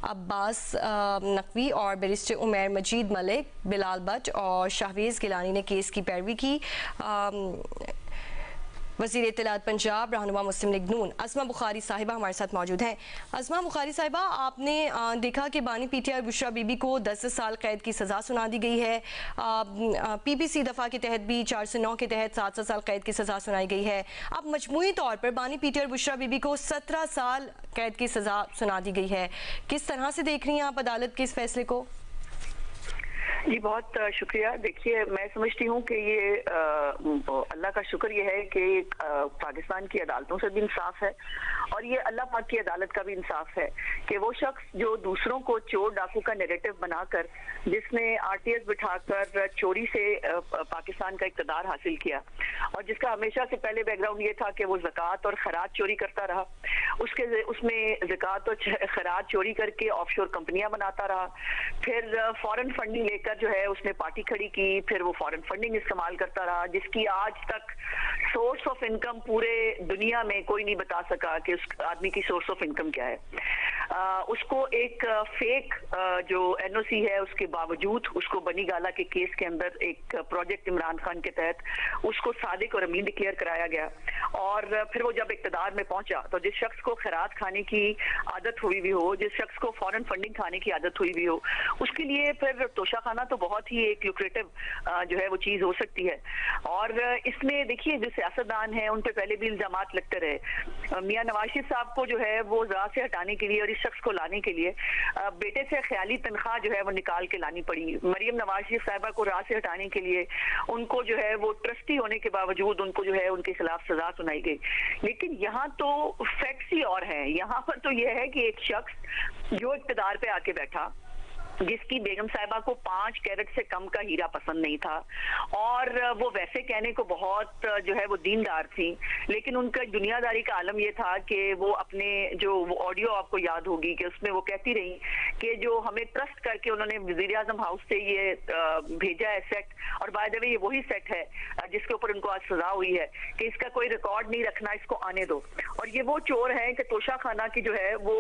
अब्बास नकवी और बैरिस्टर उमैर मजीद मलिक, बिलाल भट्ट और शाहवेज गिलानी ने केस की पैरवी की। वज़ीर इत्तलात पंजाब रहनुमा मुस्लिम लीग नून अस्मा बुखारी साहिबा हमारे साथ मौजूद हैं। अस्मा बुखारी साहिबा, आपने देखा कि बानी पीटीआई बुशरा बीबी को 10 साल कैद की सज़ा सुना दी गई है। पीपीसी दफ़ा के तहत भी 409 के तहत 7 साल कैद की सज़ा सुनाई गई है। अब मजमूई तौर पर बानी पीटीआई बुशरा बीबी को 17 साल कैद की सज़ा सुना दी गई है। किस तरह से देख रही हैं आप अदालत के इस फैसले को? जी बहुत शुक्रिया। देखिए, मैं समझती हूँ कि ये अल्लाह का शुक्र ये है कि पाकिस्तान की अदालतों से भी इंसाफ है और ये अल्लाह पाक की अदालत का भी इंसाफ है कि वो शख्स जो दूसरों को चोर डाकू का नैरेटिव बनाकर, जिसने आरटीएस बिठाकर चोरी से पाकिस्तान का इक़्तिदार हासिल किया और जिसका हमेशा से पहले बैकग्राउंड ये था कि वो ज़कात और खराज चोरी करता रहा, उसमें ज़कात और खराज चोरी करके ऑफशोर कंपनियां बनाता रहा, फिर फॉरेन फंडिंग लेकर जो है उसने पार्टी खड़ी की, फिर वो फॉरेन फंडिंग इस्तेमाल करता रहा, जिसकी आज तक सोर्स ऑफ इनकम पूरे दुनिया में कोई नहीं बता सका कि उस आदमी की सोर्स ऑफ इनकम क्या है। उसको एक फेक जो एनओसी है उसके बावजूद उसको बनी गाला के केस के अंदर एक प्रोजेक्ट इमरान खान के तहत उसको सादिक और अमीन डिक्लेयर कराया गया और फिर वो जब इक़्तिदार में पहुंचा तो जिस शख्स को खैरात खाने की आदत हुई भी हो, जिस शख्स को फॉरेन फंडिंग खाने की आदत हुई भी हो, उसके लिए फिर तोशाखाना तो बहुत ही एक लुक्रेटिव जो है वो चीज हो सकती है। और इसमें देखिए, जो सियासतदान है उन पे पहले भी इल्जामात लगते रहे। मियां नवाज शरीफ साहब को जो है वो राह से हटाने के लिए और इस शख्स को लाने के लिए बेटे से ख्याली तनख्वाह जो है वो निकाल के लानी पड़ी। मरियम नवाज शरीफ साहिबा को राह से हटाने के लिए उनको जो है वो ट्रस्टी होने के बावजूद उनको जो है उनके खिलाफ सजा सुनाई गई। लेकिन यहाँ तो फैक्ट्स ही और हैं। यहाँ पर तो यह है कि एक शख्स जो इक़्तिदार पे आके बैठा, जिसकी बेगम साहिबा को 5 कैरेट से कम का हीरा पसंद नहीं था और वो वैसे कहने को बहुत जो है वो दीनदार थी, लेकिन उनका दुनियादारी का आलम ये था कि वो अपने जो वो ऑडियो आपको याद होगी कि उसमें वो कहती रही कि जो हमें ट्रस्ट करके उन्होंने वज़ीर आज़म हाउस से ये भेजा है सेट, और बाय द वे ये वही सेट है जिसके ऊपर उनको आज सजा हुई है कि इसका कोई रिकॉर्ड नहीं रखना, इसको आने दो। और ये वो चोर है कि तोशाखाना की जो है वो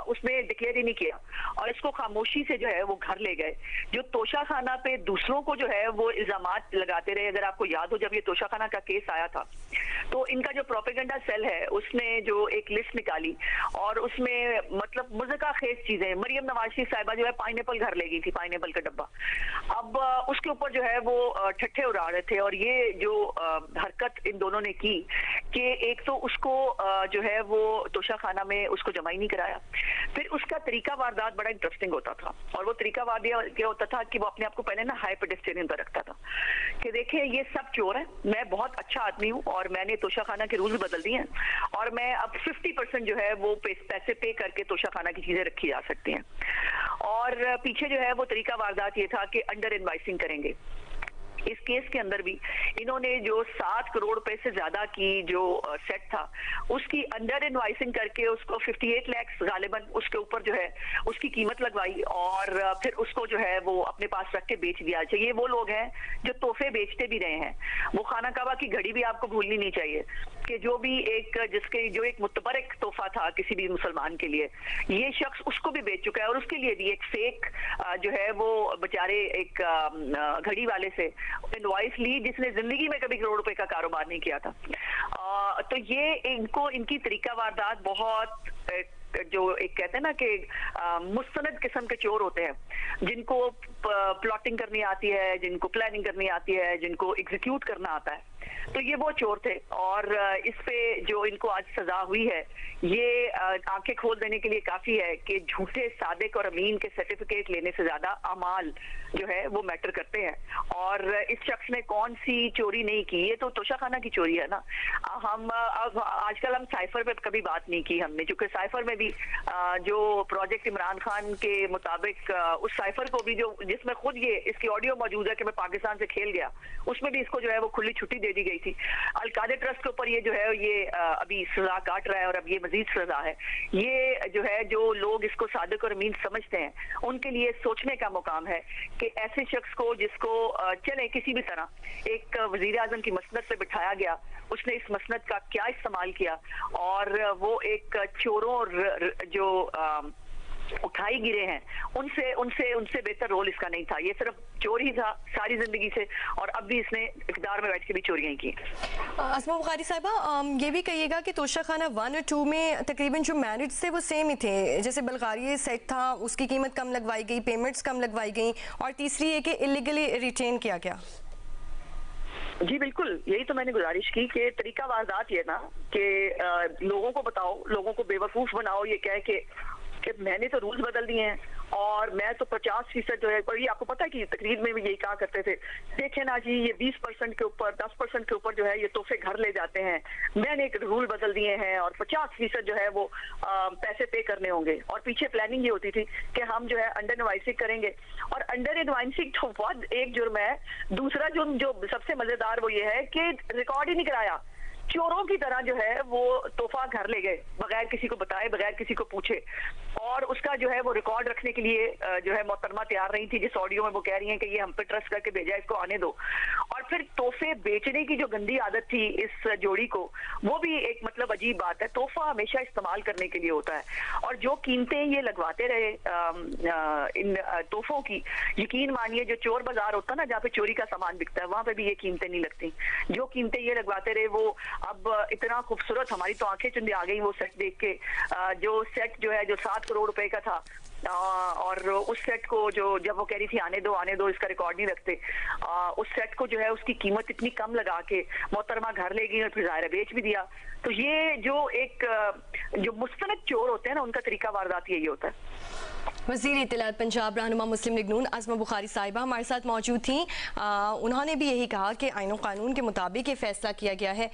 उसने डिक्लेयर ही नहीं किया और इसको खामोशी से जो है वो घर ले गए। जो तोशाखाना पे दूसरों को जो है वो इल्जामात लगाते रहे। अगर आपको याद हो, जब ये तोशाखाना का केस आया था तो इनका जो प्रोपेगेंडा सेल है उसने जो एक लिस्ट निकाली और उसमें मतलब मुज़क्का खेज चीजें, मरियम नवाज शरीफ साहिबा जो है पाइनएप्पल घर ले गई थी, पाइनएप्पल का डब्बा। अब उसके ऊपर जो है वो ठट्ठे उड़ा रहे थे और ये जो हरकत इन दोनों ने की कि एक तो उसको जो है वो तोशाखाना में उसको जमा ही नहीं कराया। फिर उसका तरीका वारदात बड़ा इंटरेस्टिंग होता था और वो तरीका वारदात क्या होता था कि वो अपने आप को पहले ना हाई पेडेस्टेरियन पर रखता था कि देखें ये सब चोर है, मैं बहुत अच्छा आदमी हूँ और मैंने तोशाखाना के रूल्स बदल दिए हैं और मैं अब 50% जो है वो पैसे पे करके तोशाखाना की चीजें रखी जा सकती हैं। और पीछे जो है वो तरीका वारदात ये था कि अंडर इनवाइसिंग करेंगे। इस केस के अंदर भी इन्होंने जो 7 करोड़ रुपए से ज्यादा की जो सेट था उसकी अंडर इनवाइसिंग करके उसको 58 लाख गालिबन उसके ऊपर जो है उसकी कीमत लगवाई और फिर उसको जो है वो अपने पास रख के बेच दिया। अच्छा, ये वो लोग हैं जो तोहफे बेचते भी रहे हैं। वो खाना काबा की घड़ी भी आपको भूलनी नहीं चाहिए कि जो भी एक मुतबरक तोहफा था किसी भी मुसलमान के लिए, ये शख्स उसको भी बेच चुका है और उसके लिए भी एक फेक जो है वो बेचारे एक घड़ी वाले से इनवॉइस ली जिसने जिंदगी में कभी करोड़ रुपए का कारोबार नहीं किया था। तो ये इनको इनकी तरीका वारदात बहुत जो एक कहते हैं ना कि मुस्तनद किस्म के चोर होते हैं, जिनको प्लॉटिंग करनी आती है, जिनको प्लानिंग करनी आती है, जिनको एग्जीक्यूट करना आता है। तो ये वो चोर थे और इस पे जो इनको आज सजा हुई है ये आंखें खोल देने के लिए काफी है कि झूठे सादिक और अमीन के सर्टिफिकेट लेने से ज्यादा अमाल जो है वो मैटर करते हैं। और इस शख्स ने कौन सी चोरी नहीं की, ये तो तोशाखाना की चोरी है ना। हम आजकल हम साइफर पे कभी बात नहीं की हमने, क्योंकि साइफर में भी जो प्रोजेक्ट इमरान खान के मुताबिक उस साइफर को भी जो जिसमें खुद ये इसकी ऑडियो मौजूद है कि मैं पाकिस्तान से खेल गया, उसमें भी इसको जो है वो खुली छुट्टी दे दी गई थी। अलकादे ट्रस्ट के ऊपर ये जो है ये अभी सजा काट रहा है और अब ये मजीद सजा है। ये जो है जो लोग इसको सादिक और अमीन समझते हैं उनके लिए सोचने का मुकाम है कि ऐसे शख्स को जिसको चले किसी भी तरह एक वजीर आजम की मसनद पे बिठाया गया, उसने इस मसनद का क्या इस्तेमाल किया और वो एक चोरों जो उठाई गिरे हैं, उनसे उनसे उनसे बेहतर रोल इसका नहीं था। ये सिर्फ चोर ही था सारी जिंदगी से, और अब भी इसने इक़्तिदार में बैठ के भी चोरियां की। अस्मा बुखारी साहिबा, ये भी कहिएगा कि तोशा खाना 1 और 2 में तकरीबन जो मैरिज थे वो सेम ही थे। जैसे बल्गारिया सेट था, उसकी कीमत कम लगवाई गई, पेमेंट्स कम लगवाई गई, और तीसरी है कि इलीगली रिटेन किया गया। जी बिल्कुल, यही तो मैंने गुजारिश की कि तरीका वारदात ये ना कि लोगों को बताओ, लोगों को बेवकूफ बनाओ ये कह के कि मैंने तो रूल्स बदल दिए हैं और मैं तो 50% जो है, और ये आपको पता है कि तकरीर में भी यही कहा करते थे, देखे ना जी ये 20% के ऊपर 10% के ऊपर जो है ये तोहफे घर ले जाते हैं, मैंने एक रूल बदल दिए हैं और 50% जो है वो पैसे पे करने होंगे। और पीछे प्लानिंग ये होती थी कि हम जो है अंडर एडवाइसिंग करेंगे, और अंडर एडवाइसिंग तो बहुत एक जुर्म है। दूसरा जुर्म जो सबसे मजेदार वो ये है कि रिकॉर्ड ही नहीं कराया, चोरों की तरह जो है वो तोहफा घर ले गए बगैर किसी को बताए, बगैर किसी को पूछे, और उसका जो है वो रिकॉर्ड रखने के लिए जो है मोहतरमा तैयार नहीं थी। जिस ऑडियो में वो कह रही हैं कि ये हम पे ट्रस्ट करके भेजा, इसको आने दो। और फिर तोहफे बेचने की जो गंदी आदत थी इस जोड़ी को, वो भी एक मतलब अजीब बात है। तोहफा हमेशा इस्तेमाल करने के लिए होता है, और जो कीमतें ये लगवाते रहे इन तोहफों की, यकीन मानिए जो चोर बाजार होता है ना जहाँ पे चोरी का सामान बिकता है, वहां पे भी ये कीमतें नहीं लगती। जो कीमतें ये लगवाते रहे वो अब इतना खूबसूरत, हमारी तो आंखें चुंदी आ गई वो सेट देख के। जो सेट जो है जो 7 करोड़ रुपए का था, और उस सेट को जो जब वो कह रही थी आने दो इसका रिकॉर्ड नहीं रखते, उस सेट को जो है उसकी कीमत इतनी कम लगा के मोहतरमा घर ले गई और फिर ज़ाहिर बेच भी दिया। तो ये जो एक जो मुस्तनद चोर होते हैं ना, उनका तरीका वारदात यही होता है। वज़ीर इत्तलात पंजाब रहनुमा मुस्लिम लीग नून अस्मा बुखारी साहिबा हमारे साथ मौजूद थी। उन्होंने भी यही कहा कि आईन और कानून के मुताबिक ये फैसला किया गया है।